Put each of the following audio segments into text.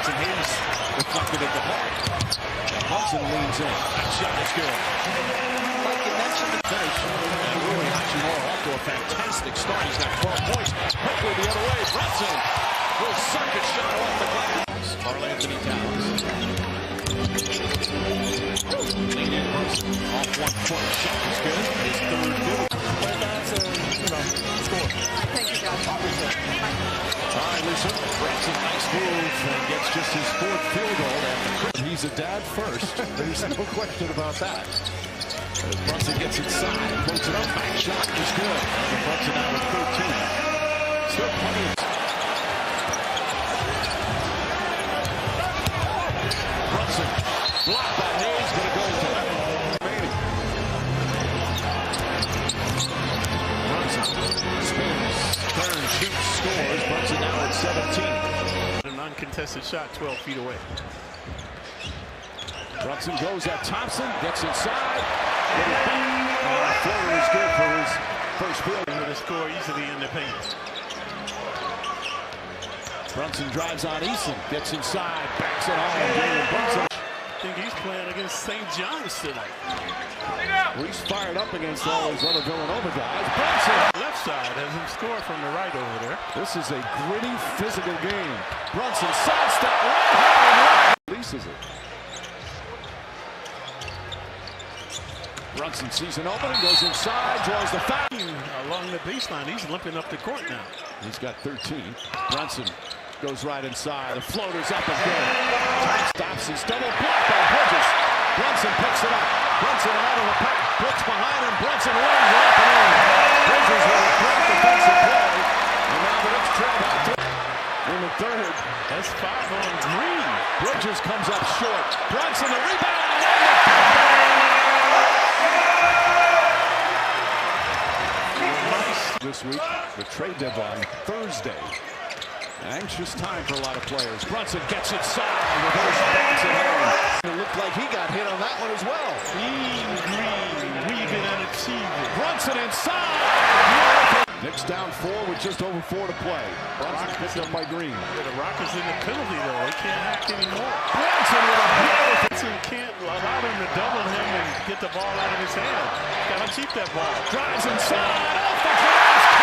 Jackson Hayes deflected at the ball. Brunson leans in. That shot is good. Like you mentioned, the finish. And Rui Hachimura off to a fantastic start. He's got 12 points. Quickly the other way. Brunson will circuit shot off the glass. Karl Anthony Towns. Lean in Brunson. Off 1 foot. Shot is good. His third field. But that's score. Thank you, guys. All right, listen. Brunson, nice move, and gets just his 4th field goal. He's a dad first. There's no question about that. As Brunson gets inside, floats it up, back shot is good. And Brunson now with 13. Still plenty of Brunson blocked by Hayes, but it goes to him. Brunson spins, turns, shoots, scores. Brunson now at 17. An uncontested shot 12 feet away. Brunson goes at Thompson, gets inside. Floater is good for his first field. With a score easily in the paint. Brunson drives on Eason, gets inside, backs it home. Brunson. I think he's playing against St. John's tonight. He's fired up against all those other Villanova guys. Brunson. Left side has him score from the right over there. This is a gritty, physical game. Brunson sidestep, right-handed, releases it. Brunson sees an opening, goes inside, draws the foul. Along the baseline, he's limping up the court now. He's got 13. Brunson goes right inside. The floater's up and good. Stops his double block by Bridges. Brunson picks it up. Brunson out of the pack. Brooks behind him. Brunson lays it up and in. Bridges with a great defensive play. And now the Knicks trail by 3 in the 3rd. That's 5 on Green. Bridges comes up short. Brunson the rebound. This week, the trade deadline Thursday. Anxious time for a lot of players. Brunson gets inside. Reverse Brunson home. It looked like he got hit on that one as well. Green, weaving and achieving. Brunson inside. Knicks down 4 with just over 4 to play. Brunson picked up by Green. The Rockets in the penalty though. They can't hack anymore. Brunson with a beautiful. Brunson can't allow them to double him and get the ball out of his hand. Gotta keep that ball. Drives inside. Off the glass.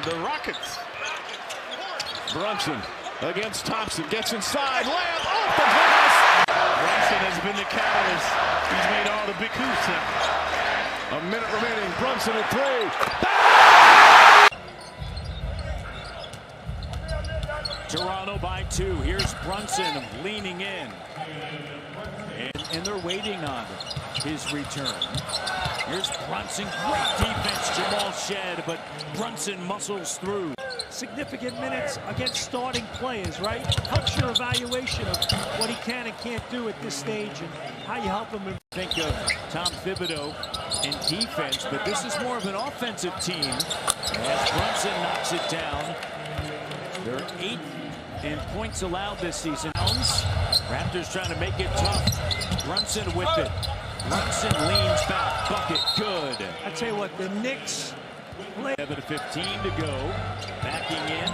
The Rockets. Brunson against Thompson. Gets inside. Layup off the glass. Brunson has been the catalyst. He's made all the big hoops now. A minute remaining. Brunson at 3. Toronto by 2. Here's Brunson leaning in. And they're waiting on his return. Here's Brunson. Great defense, Jamal Shed, but Brunson muscles through. Significant minutes against starting players, right? Helps your evaluation of what he can and can't do at this stage and how you help him. Think of Tom Thibodeau in defense, but this is more of an offensive team. As Brunson knocks it down, they're 8th in points allowed this season. Raptors trying to make it tough. Brunson with it. Brunson leans back. Bucket good. I tell you what, the Knicks. 7:15 to go. Backing in.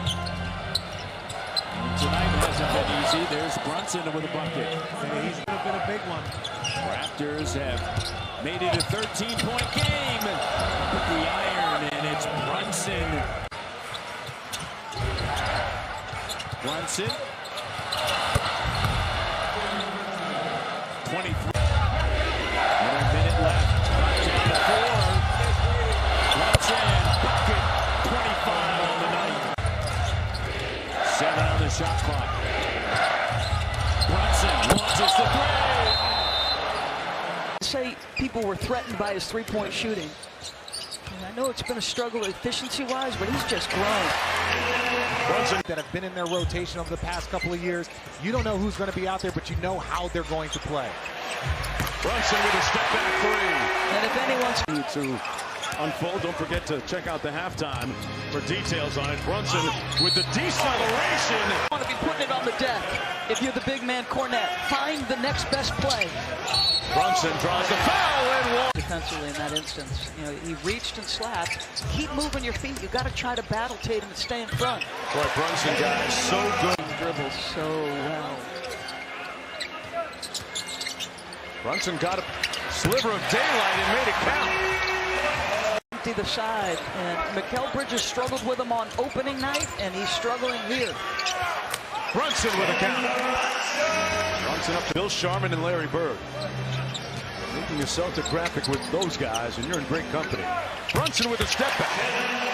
And tonight hasn't been easy. There's Brunson with a bucket. He's been a big one. Raptors have made it a 13-point game. With the iron, and it's Brunson. Brunson. 23. Another minute left. Down to 4. Brunson, bucket. 25 on the night. 7 on the shot clock. Brunson launches the 3. Say people were threatened by his three-point shooting. And I know it's been a struggle efficiency-wise, but he's just grown. Brunson that have been in their rotation over the past couple of years. You don't know who's going to be out there, but you know how they're going to play. Brunson with a step back 3. And if anyone's To unfold, don't forget to check out the halftime for details on it. Brunson with the deceleration. you want to be putting it on the deck, if you're the big man Cornette, find the next best play. Brunson draws the foul and walks. defensively in that instance. You know, he reached and slapped. Keep moving your feet. You got to try to battle Tatum and stay in front. Boy, Brunson, guys, so good. Dribbles so well. Brunson got a sliver of daylight and made it count. Empty the side, and Mikal Bridges struggled with him on opening night, and he's struggling here. Brunson with a count. Brunson up to Bill Sharman and Larry Bird. Making a Celtic graphic with those guys, and you're in great company. Brunson with a step back.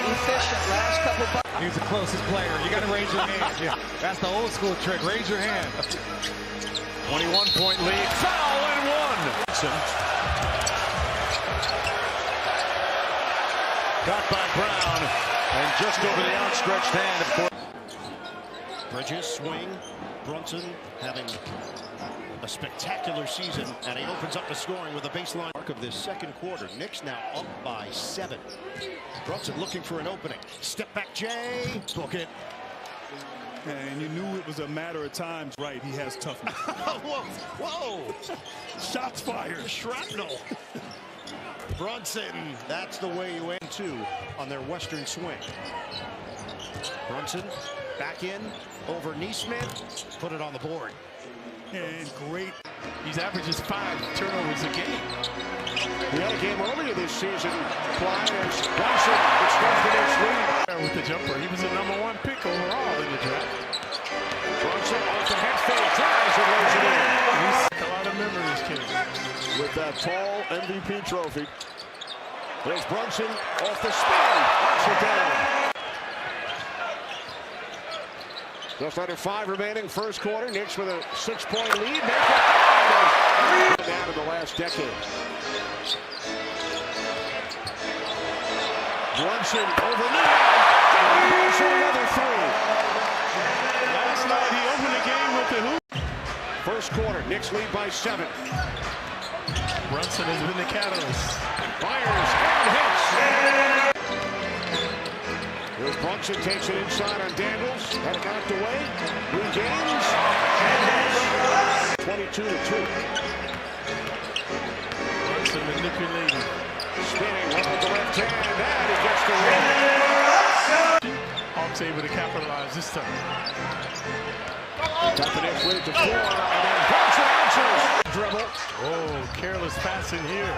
Efficient last couple bucks. He's the closest player. You got to raise your hand. Yeah, that's the old school trick. Raise your hand. 21-point lead. Foul and one. Brunson. Got by Brown, and just over the outstretched hand, of course. Bridges swing. Brunson having a spectacular season, and he opens up the scoring with a baseline mark of this second quarter. Knicks now up by 7. Brunson looking for an opening. Step back, Jay. Book it. And you knew it was a matter of time. Right, he has toughness. Whoa, whoa. Shots fired. Shrapnel. Brunson, that's the way you win two on their western swing. Brunson back in over Neesmith, put it on the board. And great. He's averages 5 turnovers a game. We had a game earlier this season. Brunson extends the next lead. With the jumper, he was the #1 pick overall in the draft. Brunson off the head fake, tries and lays it in. He's a lot of memories, kid. With that tall MVP trophy. There's Brunson off the spin. Knocks it down. Just under 5 remaining, first quarter. Knicks with a 6-point lead. Down in the last decade. Brunson over Brunson another 3. Last night he opened the game with the hoop. First quarter, Knicks lead by 7. Brunson has been the catalyst. Fires and hits. Here's Brunson, takes it inside on Daniels. Had it knocked away. Regains. And 22-2. Brunson manipulating. Spinning with the left hand. And he gets the rim. Hawks able to capitalize this time. Got the Knicks with it to 4. And then Brunson answers. Dribble. Oh, careless passing here.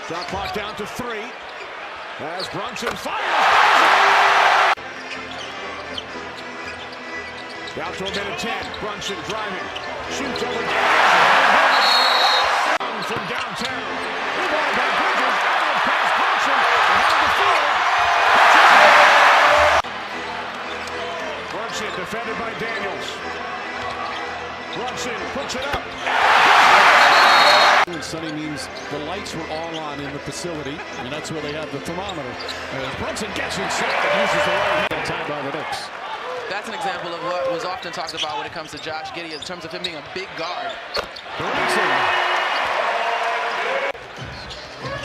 Shot clock down to 3. As Brunson fires. Down to a minute 10. Brunson driving. Shoots over Daniels. From downtown. Rebound by Bridges. Out past Brunson. Behind the field. Brunson defended by Daniels. Brunson puts it up. Sunny means the lights were all on in the facility, and that's where they have the thermometer. As Brunson gets inside, uses the right hand time by the Knicks. That's an example of what was often talked about when it comes to Josh Giddey in terms of him being a big guard.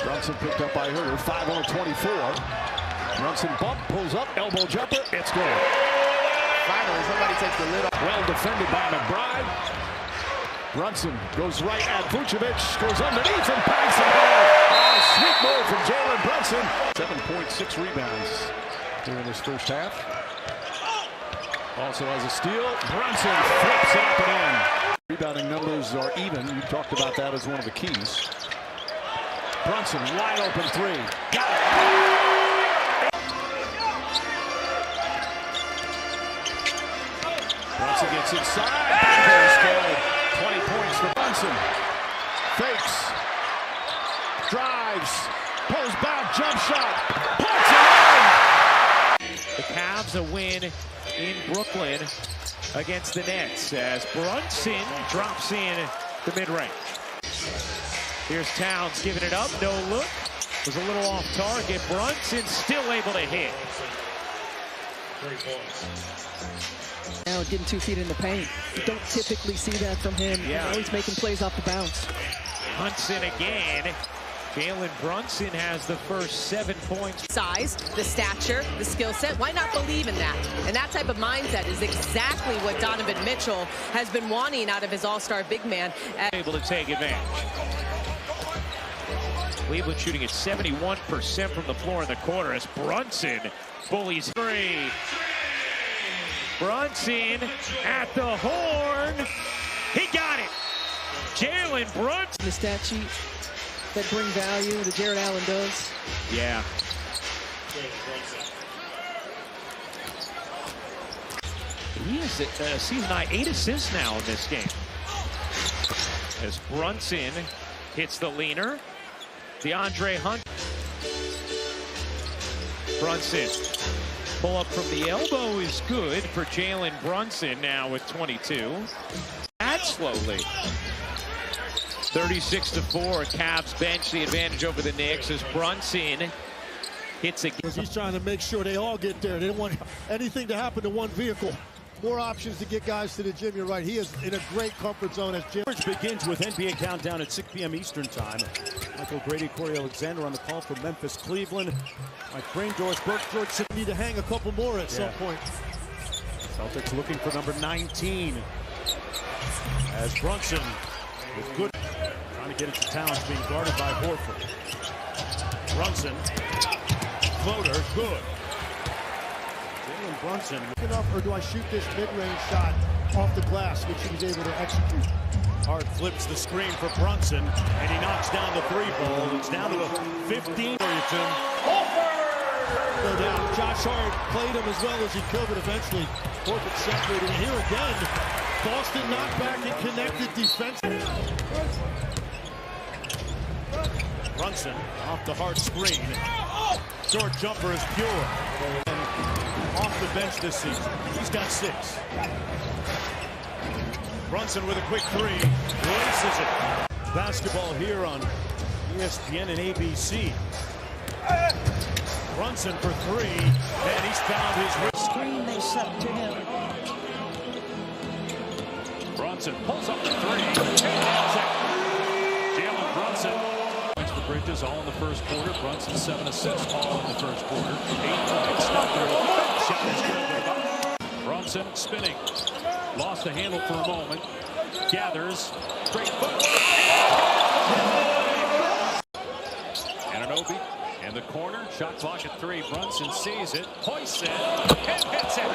Brunson picked up by Herter, 5 on 24. Brunson bump, pulls up, elbow jumper, it's good. Finally, somebody takes the lid off. Well defended by McBride. Brunson goes right at Vucevic, goes underneath and banks it home. Sweet move from Jalen Brunson. 7.6 rebounds here in this first half. Also has a steal. Brunson flips it up and in. Rebounding numbers are even. You talked about that as one of the keys. Brunson, wide open 3. Got it. Brunson gets inside. 20 points for Brunson. Fakes. Drives. Pulls back. Jump shot. Puts it in. The Cavs a win in Brooklyn against the Nets as Brunson drops in the mid-range. Here's Towns giving it up. No look. Was a little off target. Brunson still able to hit. Now getting 2 feet in the paint. You don't typically see that from him. Yeah. Always making plays off the bounce. Brunson again. Jalen Brunson has the first 7 points. Size, the stature, the skill set. Why not believe in that? And that type of mindset is exactly what Donovan Mitchell has been wanting out of his all-star big man. Able to take advantage. Cleveland shooting at 71% from the floor in the quarter as Brunson bullies three. Brunson at the horn. He got it. Jalen Brunson. The stat sheet that bring value that Jared Allen does. Yeah. He is at season high 8 assists now in this game. As Brunson hits the leaner. DeAndre Hunt. Brunson. Pull up from the elbow is good for Jalen Brunson now with 22. Add slowly. 36-4. Cavs bench the advantage over the Knicks as Brunson hits again. He's trying to make sure they all get there. They don't want anything to happen to one vehicle. More options to get guys to the gym. You're right. He is in a great comfort zone as Jim. Begins with NBA Countdown at 6 p.m. Eastern Time. Michael Grady, Corey Alexander on the call from Memphis, Cleveland. Mike Brain, Doris Burke, George should need to hang a couple more at some point. Celtics looking for number 19. As Brunson is good. Trying to get it to Towns, being guarded by Horford. Brunson. Floater, good. Jalen Brunson. Enough, or do I shoot this mid-range shot off the glass, which he was able to execute? Hart flips the screen for Brunson, and he knocks down the three ball. It's down to a 15. No doubt. Josh Hart played him as well as he could, but eventually Horford separated. And here again, Boston knocked back and connected defense. Brunson off the Hart screen. Short jumper is pure. And off the bench this season. He's got 6. Brunson with a quick three. Releases it. Basketball here on ESPN and ABC. Brunson for 3. And he's found his wrist. Screen they set to him. Brunson pulls up the 3. Jalen Brunson. Points for Bridges all in the first quarter. Brunson 7 assists all in the first quarter. 8 points. Shot is good. Brunson spinning. Lost the handle for a moment. Gathers. Great foot. Anunoby in the corner. Shot clock at 3. Brunson sees it. Hoists it. And hits it.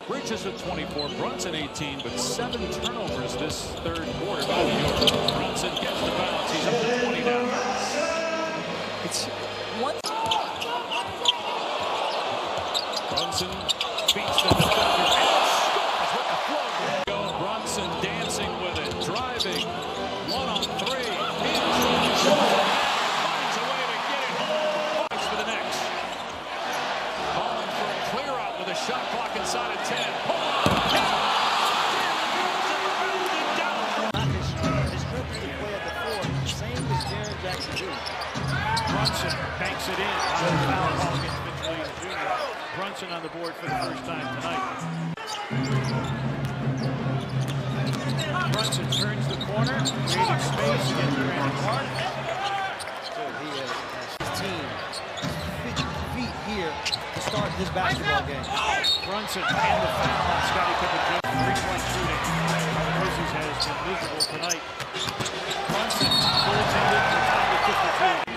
Bridges at 24. Brunson 18, but 7 turnovers this third quarter by New York. Brunson gets the bounce. He's up to 20 now. It's one. Brunson beats the defender and scores with the floater. Go Brunson dancing with it, driving. 1-on-3. Finds a way to get it home. Points for the Knicks. Calling for a clear out with a shot clock inside of 10. Pull up. Same as Jaren Jackson Jr. Brunson banks it in. Foul ball against Vince Williams Jr. Brunson on the board for the first time tonight. Brunson turns the corner, creating space against Brandon Hart. He has his team feet here to start this basketball game. Brunson and the foul on Scottie Pippen Jr. 3-point shooting. Grizzlies has been visible tonight. Brunson goaltended for time to 52.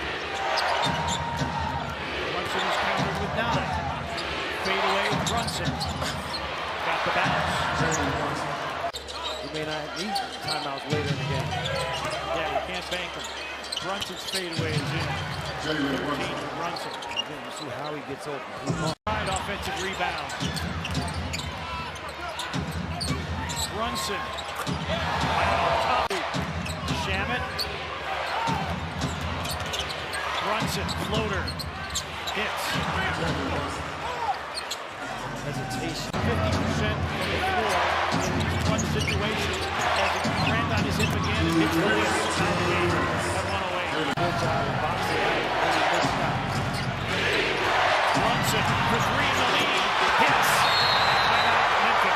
Brunson is countered with 9. Fade away, Brunson. Got the bounce. He may not need timeouts later in the game. Yeah, you can't bank him. Brunson's fadeaway is in. 13 for Brunson. Again, you see how he gets open. Right offensive rebound. Brunson. Shamet. Brunson, floater. Hits. Hesitation. 50% from the floor in these clutch situations. As he ran on his hip again and hits Williams.